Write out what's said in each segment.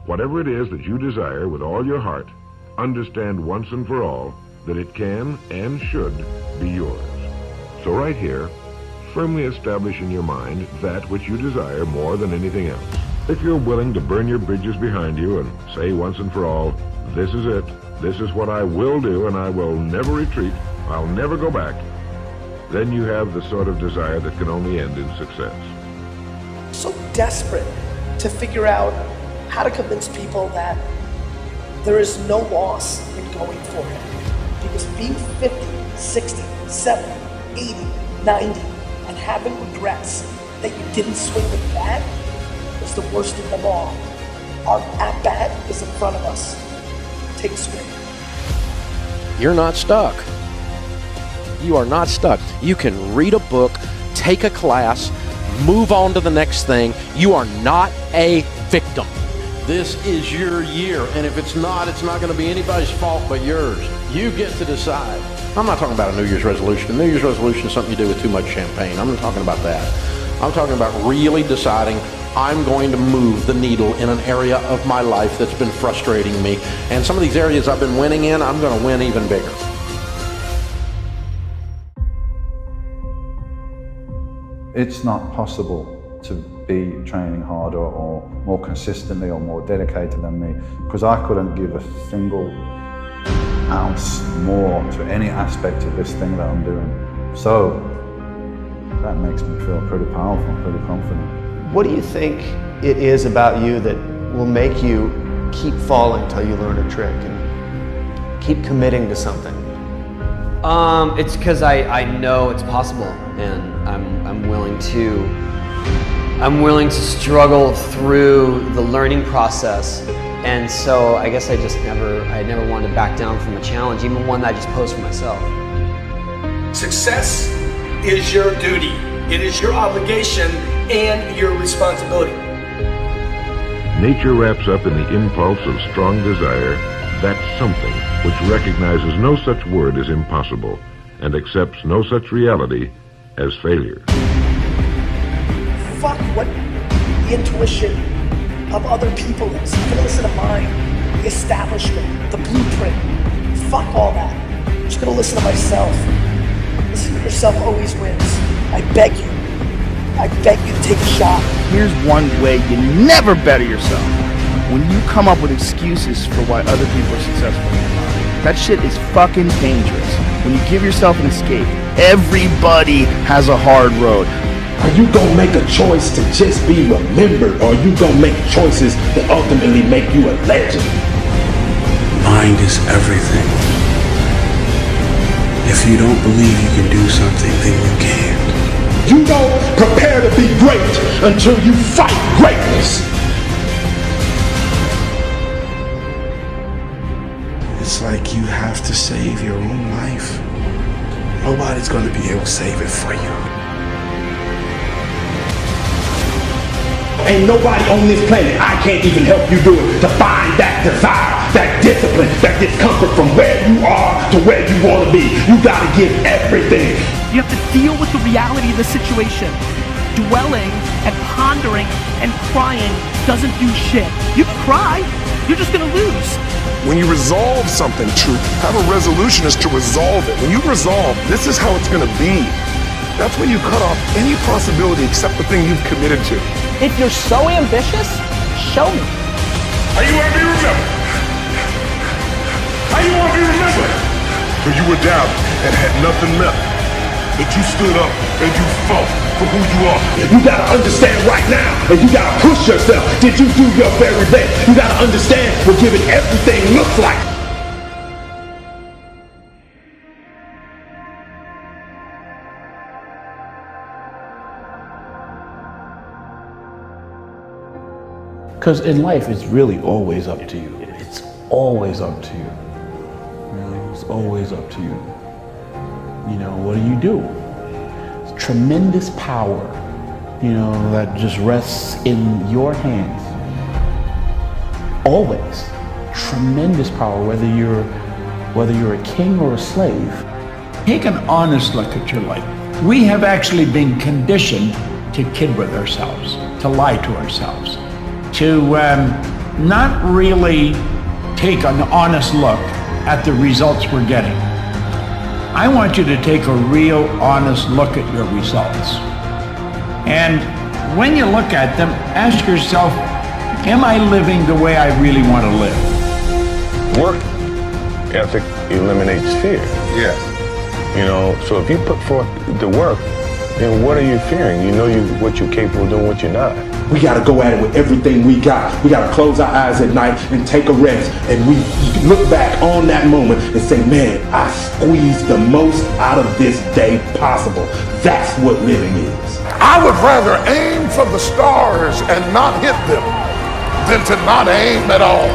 Whatever it is that you desire with all your heart, understand once and for all that it can and should be yours. So right here, firmly establish in your mind that which you desire more than anything else. If you're willing to burn your bridges behind you and say once and for all, this is it, this is what I will do, and I will never retreat, I'll never go back, then you have the sort of desire that can only end in success. So desperate to figure out how to convince people that there is no loss in going for it. Because being 50, 60, 70, 80, 90, and having regrets that you didn't swing the bat is the worst of them all. Our at-bat is in front of us. Take a swing. You're not stuck. You are not stuck. You can read a book, take a class, move on to the next thing. You are not a victim. This is your year, and if it's not going to be anybody's fault but yours. You get to decide. I'm not talking about a New Year's resolution. A New Year's resolution is something you do with too much champagne. I'm not talking about that. I'm talking about really deciding I'm going to move the needle in an area of my life that's been frustrating me. And some of these areas I've been winning in, I'm going to win even bigger. It's not possible to be training harder or more consistently or more dedicated than me, because I couldn't give a single ounce more to any aspect of this thing that I'm doing. So that makes me feel pretty powerful, pretty confident. What do you think it is about you that will make you keep falling till you learn a trick and keep committing to something? It's because I know it's possible, and I'm willing to struggle through the learning process. And so I guess I never wanted to back down from a challenge, even one that I just posed for myself. Success is your duty. It is your obligation and your responsibility. Nature wraps up in the impulse of strong desire that something which recognizes no such word as impossible and accepts no such reality as failure. Fuck what the intuition of other people is. I'm gonna listen to mine, the establishment, the blueprint. Fuck all that. I'm just gonna listen to myself. Listen to yourself always wins. I beg you. I beg you to take a shot. Here's one way you never better yourself. When you come up with excuses for why other people are successful in your life. That shit is fucking dangerous. When you give yourself an escape, everybody has a hard road. Are you gonna make a choice to just be remembered, or are you gonna make choices that ultimately make you a legend? Mind is everything. If you don't believe you can do something, then you can't. You don't prepare to be great until you fight greatness. It's like you have to save your own life. Nobody's gonna be able to save it for you. Ain't nobody on this planet, I can't even help you do it, to find that desire, that discipline, that discomfort from where you are to where you want to be. You gotta give everything. You have to deal with the reality of the situation. Dwelling and pondering and crying doesn't do shit. You can cry, you're just gonna lose. When you resolve something, Truth, have a resolution is to resolve it. When you resolve, this is how it's gonna be. That's when you cut off any possibility except the thing you've committed to. If you're so ambitious, show me. How you want to be remembered? How you want to be remembered? When you were down and had nothing left, but you stood up and you fought for who you are. You gotta understand right now, and you gotta push yourself. Did you do your very best? You gotta understand what giving everything looks like. Because in life, it's really always up to you. It's always up to you. You know, it's always up to you. You know, what do? It's tremendous power, you know, that just rests in your hands. Always. Tremendous power, whether you're a king or a slave. Take an honest look at your life. We have actually been conditioned to kid with ourselves, to lie to ourselves, to not really take an honest look at the results we're getting. I want you to take a real honest look at your results. And when you look at them, ask yourself, am I living the way I really want to live? Work ethic eliminates fear. Yes. You know, so if you put forth the work, then what are you fearing? You know what you're capable of doing, what you're not. We got to go at it with everything we got. We got to close our eyes at night and take a rest. And we look back on that moment and say, man, I squeezed the most out of this day possible. That's what living is. I would rather aim for the stars and not hit them than to not aim at all.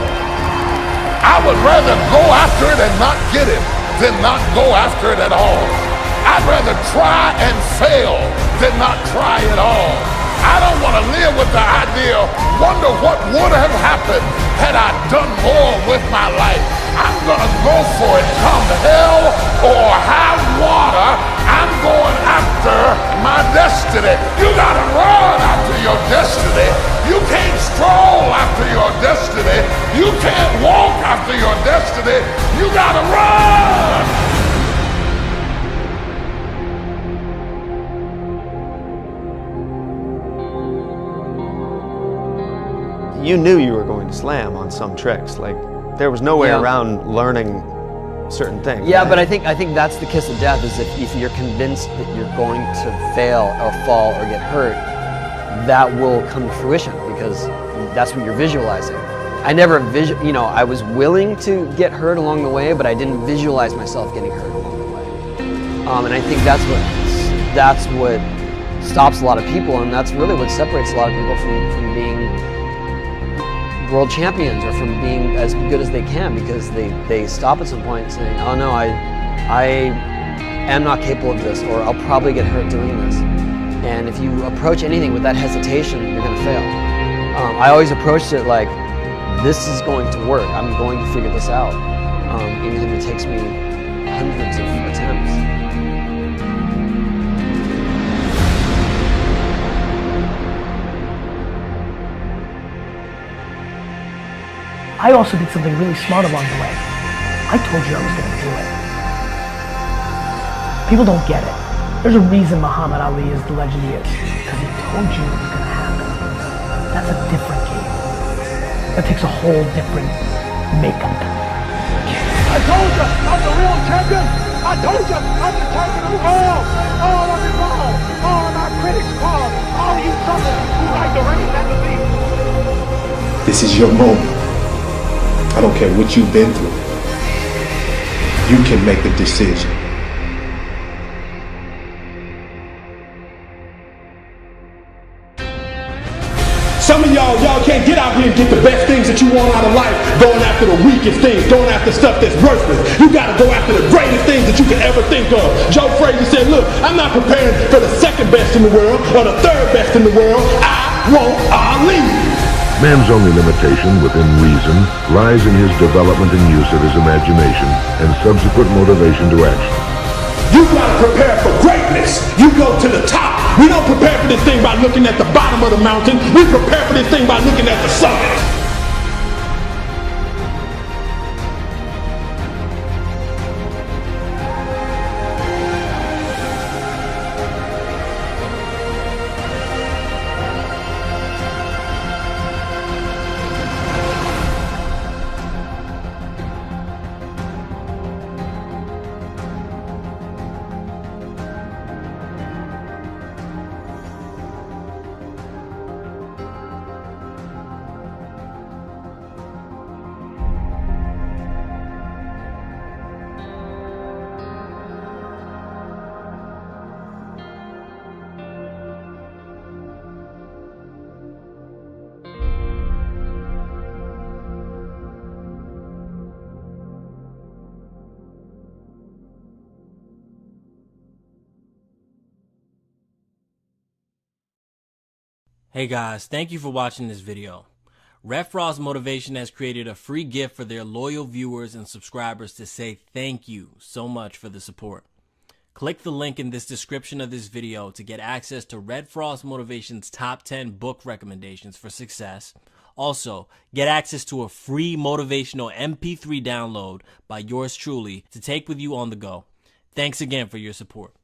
I would rather go after it and not get it than not go after it at all. I'd rather try and fail than not try at all. I don't want to live with the idea, wonder what would have happened had I done more with my life. I'm going to go for it, come hell or high water. I'm going after my destiny. You got to run after your destiny. You can't stroll after your destiny. You can't walk after your destiny. You got to run. You knew you were going to slam on some tricks. Like, there was no way around learning certain things. Yeah, but I think that's the kiss of death, is if you're convinced that you're going to fail or fall or get hurt, that will come to fruition because that's what you're visualizing. I never I was willing to get hurt along the way, but I didn't visualize myself getting hurt along the way. And I think that's what stops a lot of people, and that's really what separates a lot of people from being world champions or from being as good as they can, because they stop at some point saying, oh no, I am not capable of this, or I'll probably get hurt doing this. And if you approach anything with that hesitation, you're going to fail. I always approached it like, this is going to work. I'm going to figure this out, even if it takes me hundreds of attempts. I also did something really smart along the way. I told you I was going to do it. People don't get it. There's a reason Muhammad Ali is the legend he is, because he told you it was going to happen. That's a different game. That takes a whole different makeup. I told you, I'm the real champion. I told you, I'm the champion of the world. All of it wrong. All of my critics call. All you suckers who like the rain and the beat. This is your moment. I don't care what you've been through. You can make a decision. Some of y'all can't get out here and get the best things that you want out of life going after the weakest things, going after stuff that's worthless. You gotta go after the greatest things that you can ever think of. Joe Frazier said, look, I'm not preparing for the second best in the world or the third best in the world. I want Ali. Man's only limitation within reason lies in his development and use of his imagination and subsequent motivation to action. You gotta prepare for greatness. You go to the top. We don't prepare for this thing by looking at the bottom of the mountain. We prepare for this thing by looking at the summit. Hey guys, thank you for watching this video. Red Frost Motivation has created a free gift for their loyal viewers and subscribers to say thank you so much for the support. Click the link in this description of this video to get access to Red Frost Motivation's top 10 book recommendations for success, Also, get access to a free motivational MP3 download by yours truly to take with you on the go. Thanks again for your support.